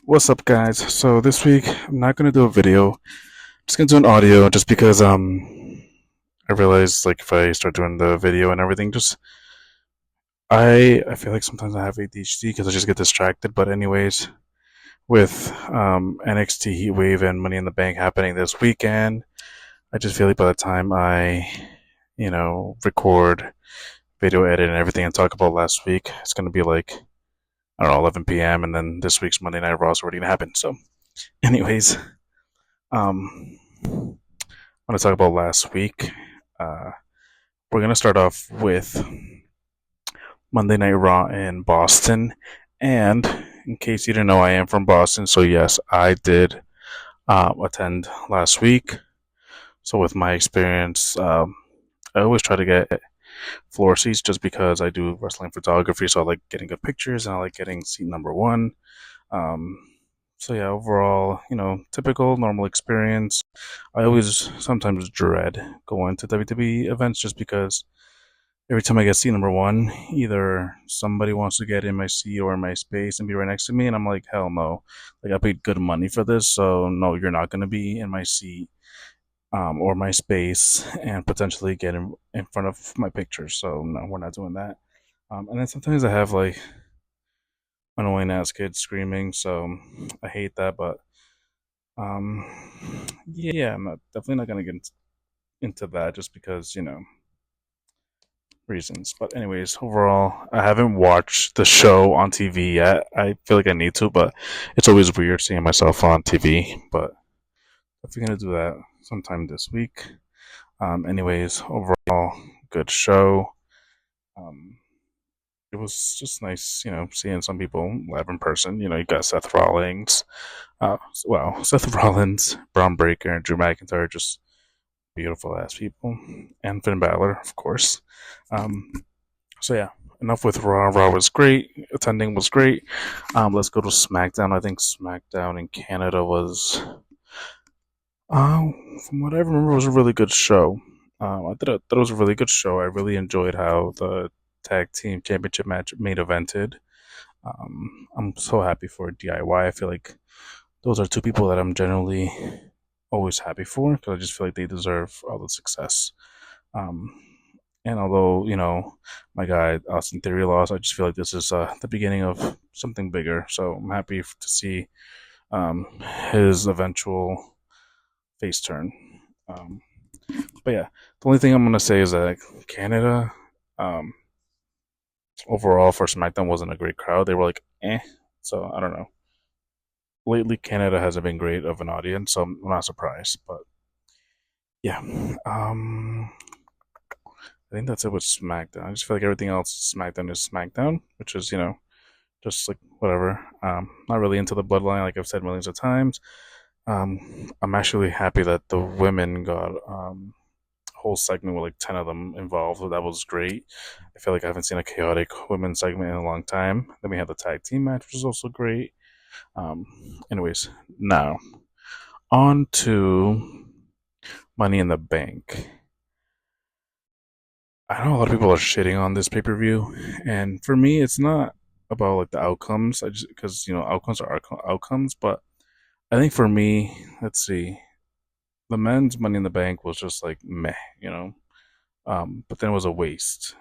What's up, guys? So this week I'm not gonna do a video. I'm just gonna do an audio, just because I realized, like, if I start doing the video and everything, just I feel like sometimes I have ADHD because I just get distracted. But anyways, with NXT HEATWAVE and Money in the Bank happening this weekend, I just feel like by the time I record, video edit, and everything and talk about last week, it's gonna be like, I don't know, 11 p.m. and then this week's Monday Night Raw is already gonna happen. So, anyways, I want to talk about last week. Uh, we're gonna start off with Monday Night Raw in Boston, and in case you didn't know, I am from Boston, so yes, I did attend last week. So with my experience, I always try to get floor seats just because I do wrestling photography, so I like getting good pictures and I like getting seat number one. Um, so yeah, overall, typical normal experience. I always sometimes dread going to WWE events just because every time I get seat number one, either somebody wants to get in my seat or in my space and be right next to me, and I'm like, hell no. Like, I paid good money for this, so no, you're not gonna be in my seat, or my space, and potentially get in front of my picture. So no, we're not doing that. And then sometimes I have like annoying ass kids screaming, so I hate that. But um, yeah, definitely not gonna get into that just because reasons. But anyways, overall, I haven't watched the show on TV yet. I feel like I need to, but it's always weird seeing myself on TV. But if you're gonna do that sometime this week. Anyways, overall, good show. Um, it was just nice, seeing some people live in person. You got Seth Rollins, Seth Rollins, Braun Breaker, and Drew McIntyre, just beautiful ass people, and Finn Balor, of course. Um, so yeah, enough with Raw. Raw was great. Attending was great. Let's go to SmackDown. I think SmackDown in Canada was, from what I remember, it was a really good show. Thought it was a really good show. I really enjoyed how the tag team championship match main evented. I'm so happy for DIY. I feel like those are two people that I'm generally always happy for because I just feel like they deserve all the success. Um, and although, my guy Austin Theory lost, I just feel like this is the beginning of something bigger. So I'm happy to see um, his eventual face turn. Um, but yeah, the only thing I'm gonna say is that Canada, um, overall for SmackDown, wasn't a great crowd. They were like, eh. So I don't know. Lately, Canada hasn't been great of an audience, so I'm not surprised. But yeah, I think that's it with SmackDown. I just feel like everything else SmackDown is SmackDown, which is just like whatever. Not really into the bloodline, like I've said millions of times. I'm actually happy that the women got a whole segment with like 10 of them involved. So that was great. I feel like I haven't seen a chaotic women's segment in a long time. Then we had the tag team match, which was also great. Um, anyways, now on to Money in the Bank. I know a lot of people are shitting on this pay per view, and for me, it's not about like the outcomes. I just because outcomes are outcomes, but I think for me, let's see, the men's Money in the Bank was just like meh, but then it was a waste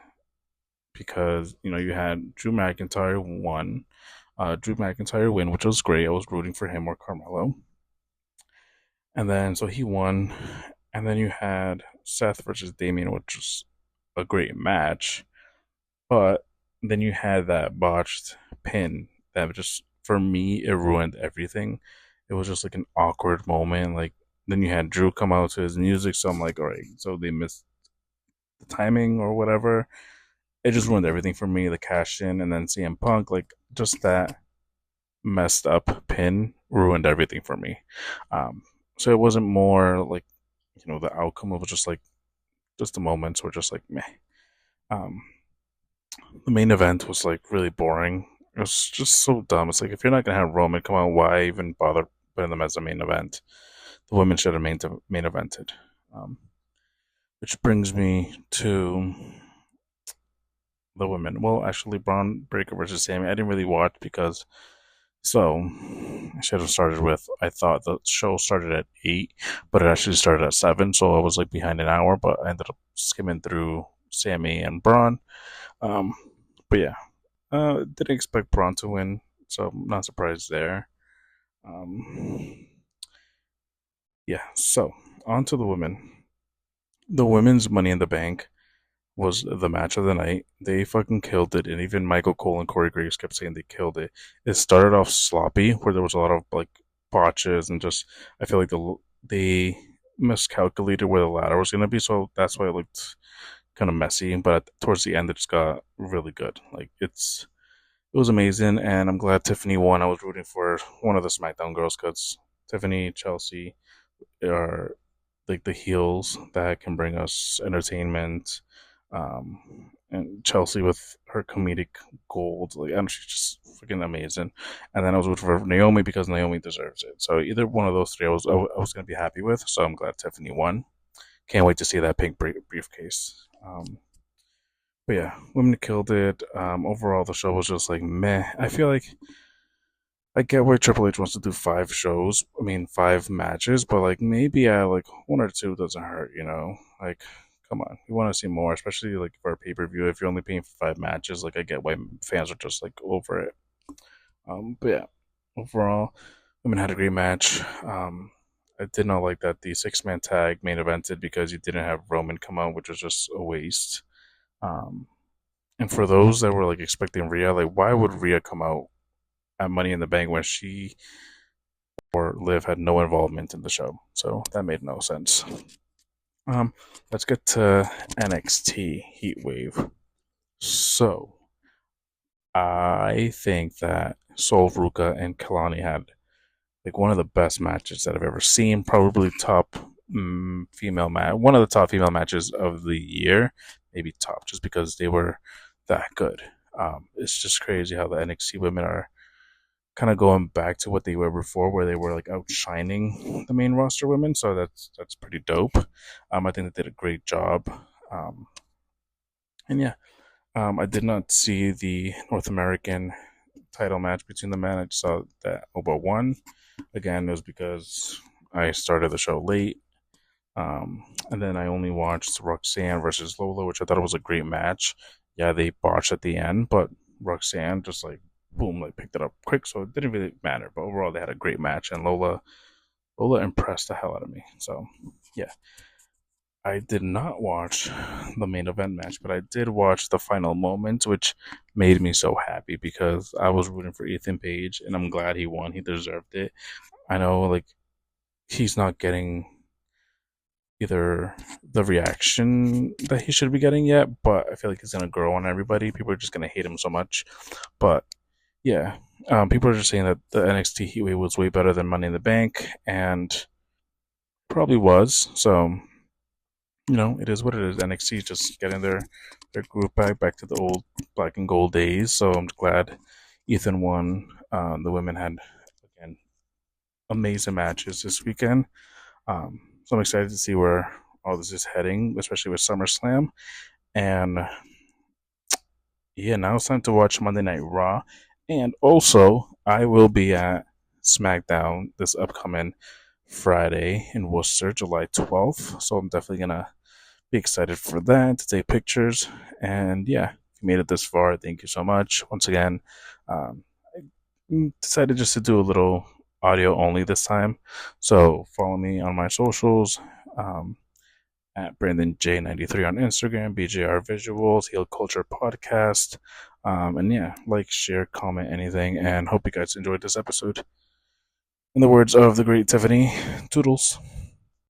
because you had Drew McIntyre Drew McIntyre win, which was great. I was rooting for him or Carmelo, and then so he won, and then you had Seth versus Damien, which was a great match. But then you had that botched pin that just, for me, it ruined everything. It was just like an awkward moment. Like, then you had Drew come out to his music, so I'm like, all right, so they missed the timing or whatever. It just ruined everything for me. The cash in, and then CM Punk, like, just that messed up pin ruined everything for me. Um, so it wasn't more like, the outcome. It was just like, just the moments were just like meh. Um, the main event was like really boring. It was just so dumb. It's like, if you're not gonna have Roman come out, why even bother putting them as a main event? The women should have main evented. Um, which brings me to the women. Well, actually, Braun Breaker versus Sammy. I didn't really watch because So I should have started with. I thought the show started at 8, but it actually started at 7. So I was like behind an hour, but I ended up skimming through Sammy and Braun. Um, but yeah, didn't expect Braun to win, so I'm not surprised there. Um, yeah, so on to the women. The women's Money in the Bank was the match of the night. They fucking killed it, and even Michael Cole and Corey Graves kept saying they killed it. It started off sloppy, where there was a lot of like botches and just I feel like they miscalculated where the ladder was gonna be, so that's why it looked kind of messy. But towards the end, it just got really good. Like it was amazing, and I'm glad Tiffany won. I was rooting for one of the SmackDown girls because Tiffany, Chelsea are like the heels that can bring us entertainment. And Chelsea with her comedic gold, like and she's just freaking amazing. And then I was rooting for Naomi because Naomi deserves it. So either one of those three, I was gonna be happy with. So I'm glad Tiffany won. Can't wait to see that pink briefcase. But yeah, women killed it. Overall, the show was just like meh. I feel like I get where Triple H wants to do 5 shows. I mean, 5 matches, but like maybe like one or two doesn't hurt, you know? Like, come on, you want to see more, especially like for a pay per view. If you're only paying for 5 matches, like I get why fans are just like over it. But yeah, overall, women had a great match. I did not like that the 6-man tag main evented because you didn't have Roman come out, which was just a waste. Um, and for those that were like expecting Rhea, like why would Rhea come out at Money in the Bank when she or Liv had no involvement in the show? So that made no sense. Um, let's get to NXT Heatwave. So I think that Sol Ruka and Kalani had like one of the best matches that I've ever seen. Probably top female match, one of the top female matches of the year, maybe top, just because they were that good. It's just crazy how the NXT women are kind of going back to what they were before, where they were like outshining the main roster women. So that's pretty dope. I think they did a great job. Um, and yeah, I did not see the North American title match between the men. I just saw that Oba won. Again, it was because I started the show late. And then I only watched Roxanne versus Lola, which I thought was a great match. Yeah, they botched at the end, but Roxanne just like boom, like picked it up quick, so it didn't really matter. But overall, they had a great match, and Lola impressed the hell out of me. So yeah, I did not watch the main event match, but I did watch the final moments, which made me so happy because I was rooting for Ethan Page, and I'm glad he won. He deserved it. I know, like he's not getting either the reaction that he should be getting yet, but I feel like he's gonna grow on everybody. People are just gonna hate him so much, but yeah, people are just saying that the NXT Heatwave was way better than Money in the Bank, and probably was. So it is what it is. NXT is just getting their group back to the old black and gold days. So I'm glad Ethan won. The women had again amazing matches this weekend. So I'm excited to see where all this is heading, especially with SummerSlam. And yeah, now it's time to watch Monday Night Raw. And also, I will be at SmackDown this upcoming Friday in Worcester, July 12th. So I'm definitely going to be excited for that, to take pictures. And yeah, if you made it this far, thank you so much. Once again, I decided just to do a little audio only this time. So follow me on my socials. At Brandon J93 on Instagram, BJR Visuals, Heal Culture Podcast. And yeah, like, share, comment, anything, and hope you guys enjoyed this episode. In the words of the great Tiffany, toodles.